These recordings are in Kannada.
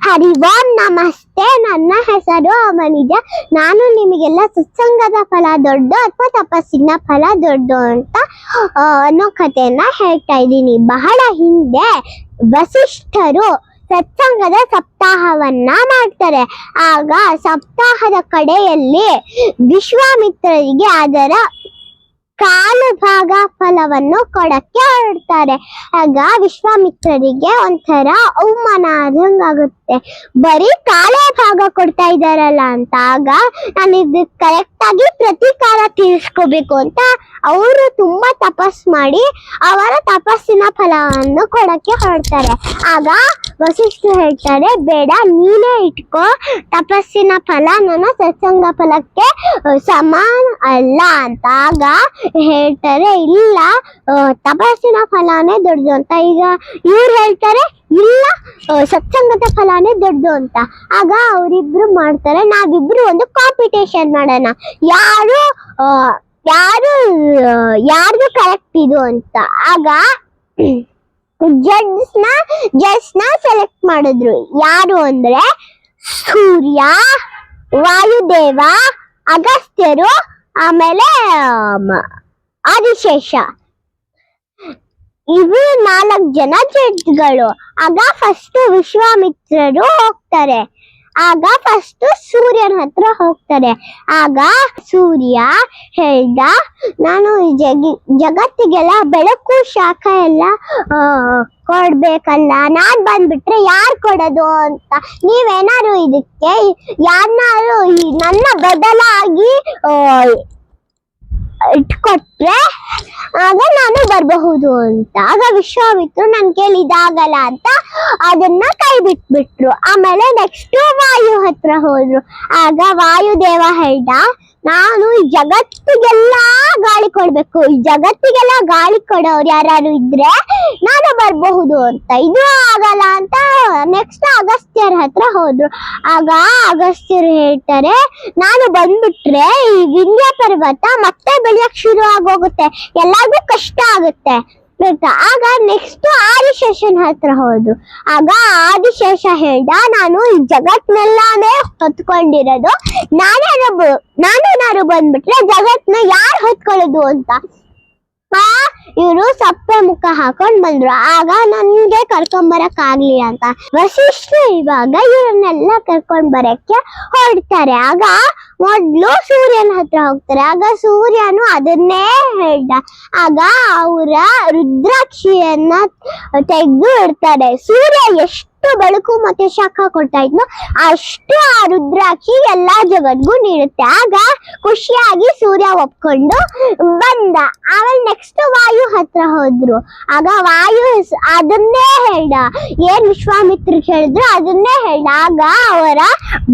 ಹರಿ ಓಂ ನಮಸ್ತೆ. ನನ್ನ ಹೆಸರು ಅಮನಿಜ. ನಾನು ನಿಮಗೆಲ್ಲ ಸತ್ಸಂಗದ ಫಲ ದೊಡ್ಡ ಅಥವಾ ತಪಸ್ಸಿನ ಫಲ ದೊಡ್ಡ ಅಂತ ಅನ್ನೋ ಕಥೆಯನ್ನ ಹೇಳ್ತಾ ಇದ್ದೀನಿ. ಬಹಳ ಹಿಂದೆ ವಸಿಷ್ಠರು ಸತ್ಸಂಗದ ಸಪ್ತಾಹವನ್ನ ಮಾಡ್ತಾರೆ. ಆಗ ಸಪ್ತಾಹದ ಕಡೆಯಲ್ಲಿ ವಿಶ್ವಾಮಿತ್ರರಿಗೆ ಅದರ ಕಾಲು ಭಾಗ ಫಲವನ್ನು ಕೊಡಕ್ಕೆ ಹೊರಡ್ತಾರೆ. ಆಗ ವಿಶ್ವಾಮಿತ್ರರಿಗೆ ಒಂಥರ ಅವಮಾನ ಆದಂಗಾಗುತ್ತೆ. ಬರೀ ಕಾಲೇ ಭಾಗ ಕೊಡ್ತಾ ಇದ್ದಾರಲ್ಲ ಅಂತ. ಆಗ ನಾನು ಇದಕ್ಕೆ ಕರೆಕ್ಟ್ ಆಗಿ ಪ್ರತೀಕಾರ ತೀರಿಸ್ಕೋಬೇಕು ಅಂತ ಅವರು ತುಂಬಾ ತಪಸ್ ಮಾಡಿ ಅವರ ತಪಸ್ಸಿನ ಫಲವನ್ನು ಕೊಡಕ್ಕೆ ಹೊರಡ್ತಾರೆ. ಆಗ ವಸಿಷ್ಠರು ಹೇಳ್ತಾರೆ, ಬೇಡ ನೀನೇ ಇಟ್ಕೋ, ತಪಸ್ಸಿನ ಫಲ ನನ್ನ ಸತ್ಸಂಗ ಫಲಕ್ಕೆ ಸಮಾನ ಅಲ್ಲ ಅಂತ. ಆಗ ಹೇಳ್ತಾರೆ, ಇಲ್ಲ ತಪಸ್ಸಿನ ಫಲನೇ ದೊಡ್ಡದು ಅಂತ. ಈಗ ಇವ್ರು ಹೇಳ್ತಾರೆ, ಇಲ್ಲ ಸತ್ಸಂಗದ ಫಲನೇ ದೊಡ್ಡದು ಅಂತ. ಆಗ ಅವರಿಬ್ರು ಮಾಡ್ತಾರೆ, ನಾವಿಬ್ರು ಒಂದು ಕಾಂಪಿಟೇಷನ್ ಮಾಡೋಣ, ಯಾರ್ದು ಕರೆಕ್ಟ್ ಇದು ಅಂತ. ಆಗ ಜಡ್ಜ್ ನ ಸೆಲೆಕ್ಟ್ ಮಾಡಿದ್ರು. ಯಾರು ಅಂದ್ರೆ ಸೂರ್ಯ, ವಾಯುದೇವ, ಅಗಸ್ತ್ಯರು, ಆಮೇಲೆ ಆದಿಶೇಷ. ಇವು 4 ಜನ ಜಡ್ಜ್ಗಳು. ಆಗ ಫಸ್ಟ್ ವಿಶ್ವಾಮಿತ್ರರು ಹೋಗ್ತಾರೆ. ಆಗ ಫಸ್ಟ್ ಸೂರ್ಯನ ಹತ್ರ ಹೋಗ್ತಾರೆ. ಆಗ ಸೂರ್ಯ ಹೇಳ್ದ, ನಾನು ಜಗತ್ತಿಗೆಲ್ಲ ಬೆಳಕು ಶಾಖ ಎಲ್ಲ ಕೊಡ್ಬೇಕಲ್ಲ, ನಾನ್ ಬಂದ್ಬಿಟ್ರೆ ಯಾರ್ ಕೊಡೋದು ಅಂತ. ನೀವೇನಾರು ಇದಕ್ಕೆ ಯಾರನ್ನಾರು ನನ್ನ ಬದಲಾಗಿ ಇಟ್ಕೊಟ್ರೆ ಆಗ ನಾನು ಬರಬಹುದು ಅಂತ. ಆಗ ವಿಶ್ವಾಮಿತ್ರರು ನನ್ ಕೇಳಿ ಇದಾಗಲ್ಲ ಅಂತ ಅದನ್ನ ಕೈ ಬಿಟ್ಬಿಟ್ರು. ಆಮೇಲೆ ನೆಕ್ಸ್ಟ್ ವಾಯು ಹತ್ರ ಹೋದ್ರು. ಆಗ ವಾಯುದೇವ ಹೇಳ್ದ, ನಾನು ಈ ಜಗತ್ತಿಗೆಲ್ಲ ಗಾಳಿ ಕೊಡ್ಬೇಕು, ಈ ಜಗತ್ತಿಗೆಲ್ಲ ಗಾಳಿ ಕೊಡೋರು ಯಾರು ಇದ್ರೆ ನಾನು ಬರಬಹುದು ಅಂತ. ಇದು ಆಗಲ್ಲ ಅಂತ ನೆಕ್ಸ್ಟ್ ಅಗಸ್ತ್ಯರ ಹತ್ರ ಹೋದ್ರು. ಆಗ ಅಗಸ್ತ್ಯರು ಹೇಳ್ತಾರೆ, ನಾನು ಬಂದ್ಬಿಟ್ರೆ ಈ ವಿಂಧ್ಯ ಪರ್ವತ ಮತ್ತೆ ಬೆಳೆಯಕ್ ಶುರು ಆಗೋಗುತ್ತೆ, ಎಲ್ಲಾರ್ಗೂ ಕಷ್ಟ ಆಗುತ್ತೆ. ಆಗ ನೆಕ್ಸ್ಟ್ ಆದಿಶೇಷನ್ ಹತ್ರ ಹೋದ್ರು. ಆಗ ಆದಿಶೇಷ ಹೇಳ್ದ, ನಾನು ಈ ಜಗತ್ನೆಲ್ಲಾನೇ ಹೊತ್ಕೊಂಡಿರೋದು, ನಾನೇನಾರು ಬಂದ್ಬಿಟ್ರೆ ಜಗತ್ನ ಯಾರು ಹೊತ್ಕೊಳ್ಳೋದು ಅಂತ. ಇವರು ಸಪ್ಪೆ ಮುಖ ಹಾಕೊಂಡ್ ಬಂದ್ರು. ಆಗ ನನ್ಗೆ ಕರ್ಕೊಂಬರಕ್ ಆಗ್ಲಿಲ್ಲ ಅಂತ ವಸಿಷ್ಠರು ಇವಾಗ ಇವ್ರನ್ನೆಲ್ಲ ಕರ್ಕೊಂಡ್ ಬರಕ್ಕೆ ಹೊರಡ್ತಾರೆ. ಆಗ ಮೊದ್ಲು ಸೂರ್ಯನ ಹತ್ರ ಹೋಗ್ತಾರೆ. ಆಗ ಸೂರ್ಯನು ಅದನ್ನೇ ಹೇಳ್ದ. ಆಗ ಅವರ ರುದ್ರಾಕ್ಷಿಯನ್ನ ತೆಗೆದು ಇಡ್ತಾರೆ. ಸೂರ್ಯ ಎಷ್ಟು ಬೆಳಕು ಮತ್ತೆ ಶಾಖ ಕೊಡ್ತಾ ಇದ್ನು ಅಷ್ಟು ಆ ರುದ್ರಾಕ್ಷಿ ಎಲ್ಲಾ ಜಗತ್ಗೂ ನೀಡುತ್ತೆ. ಆಗ ಖುಷಿಯಾಗಿ ಸೂರ್ಯ ಒಪ್ಕೊಂಡು ಬಂದ. ಆಮೇಲೆ ನೆಕ್ಸ್ಟ್ ವಾಯು ಹತ್ರ ಹೋದ್ರು. ಆಗ ವಾಯು ಅದನ್ನೇ ಹೇಳ್ದ, ಏನ್ ವಿಶ್ವಾಮಿತ್ರ ಹೇಳಿದ್ರು ಅದನ್ನೇ ಹೇಳ್ದ. ಆಗ ಅವರ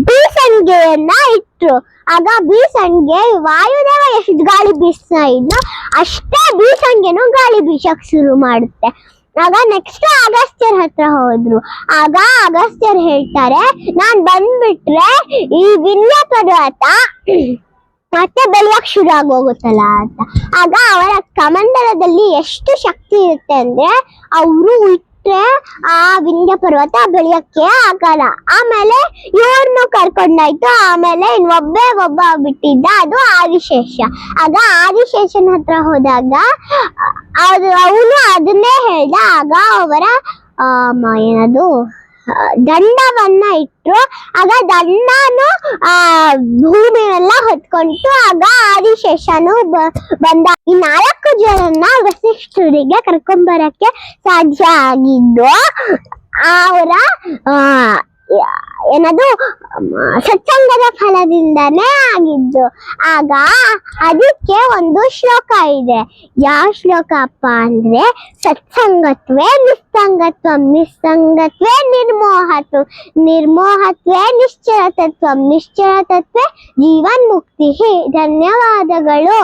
ಬೀಸಣಿಗೆಯನ್ನ ಇಟ್ರು. ಆಗ ಬೀಸಣಿಗೆ ವಾಯುದೇವ ಎಷ್ಟು ಗಾಳಿ ಬೀಸ್ತಾ ಇದ್ನೋ ಅಷ್ಟೇ ಬೀಸಣಿಗೆನು ಗಾಳಿ ಬೀಸಕ್ ಶುರು ಮಾಡುತ್ತೆ. ಆಗ ನೆಕ್ಸ್ಟ್ ಅಗಸ್ತ್ಯರ ಹತ್ರ ಹೋದ್ರು. ಆಗ ಅಗಸ್ತ್ಯರು ಹೇಳ್ತಾರೆ, ನಾನ್ ಬಂದ್ಬಿಟ್ರೆ ಈ ವಿಂಧ್ಯ ಪರ್ವತ ಮತ್ತೆ ಬೆಳೆಯಕ್ ಶುರು ಆಗೋಗುತ್ತಲ್ಲ ಅಂತ. ಆಗ ಅವರ ಕಮಂಡಲದಲ್ಲಿ ಎಷ್ಟು ಶಕ್ತಿ ಇರುತ್ತೆ ಅಂದ್ರೆ ಅವರು ಇಟ್ರೆ ಆ ವಿಂಧ್ಯ ಪರ್ವತ ಬೆಳೆಯಕ್ಕೆ ಆಗಲ್ಲ. ಆಮೇಲೆ ಇವ್ರನ್ನು ಕರ್ಕೊಂಡಾಯ್ತು. ಆಮೇಲೆ ಒಬ್ಬ ಬಿಟ್ಟಿದ್ದ, ಅದು ಆದಿಶೇಷ. ಆಗ ಆದಿಶೇಷನ ಹತ್ರ ಹೋದಾಗ ಅವನು ಅದನ್ನೇ ಹೇಳ್ದ. ಆಗ ಅವರ ಏನದು ದಂಡವನ್ನ ಇಟ್ರು. ಆಗ ದಂಡನು ಭೂಮಿಯೆಲ್ಲ ಹೊತ್ಕೊಂಡು ಆಗ ಆದಿಶೇಷನು ಬಂದ. ಈ 4 ಜನನ್ನ ವಸಿಷ್ಠರಿಗೆ ಕರ್ಕೊಂಬರಕ್ಕೆ ಸಾಧ್ಯ ಆಗಿದ್ದು ಅವರ ಏನದು ಸತ್ಸಂಗದ ಫಲದಿಂದನೇ ಆಗಿದ್ದು. ಆಗ ಅದಕ್ಕೆ ಒಂದು ಶ್ಲೋಕ ಇದೆ. ಯಾವ ಶ್ಲೋಕಪ್ಪ ಅಂದ್ರೆ, ಸತ್ಸಂಗತ್ವೇ ನಿಸ್ಸಂಗತ್ವಂ, ನಿಸ್ಸಂಗತ್ವೇ ನಿರ್ಮೋಹತ್ವಂ, ನಿರ್ಮೋಹತ್ವೇ ನಿಶ್ಚಲ ತತ್ವಂ, ನಿಶ್ಚಲ ತತ್ವೇ ಜೀವನ್ ಮುಕ್ತಿ. ಧನ್ಯವಾದಗಳು.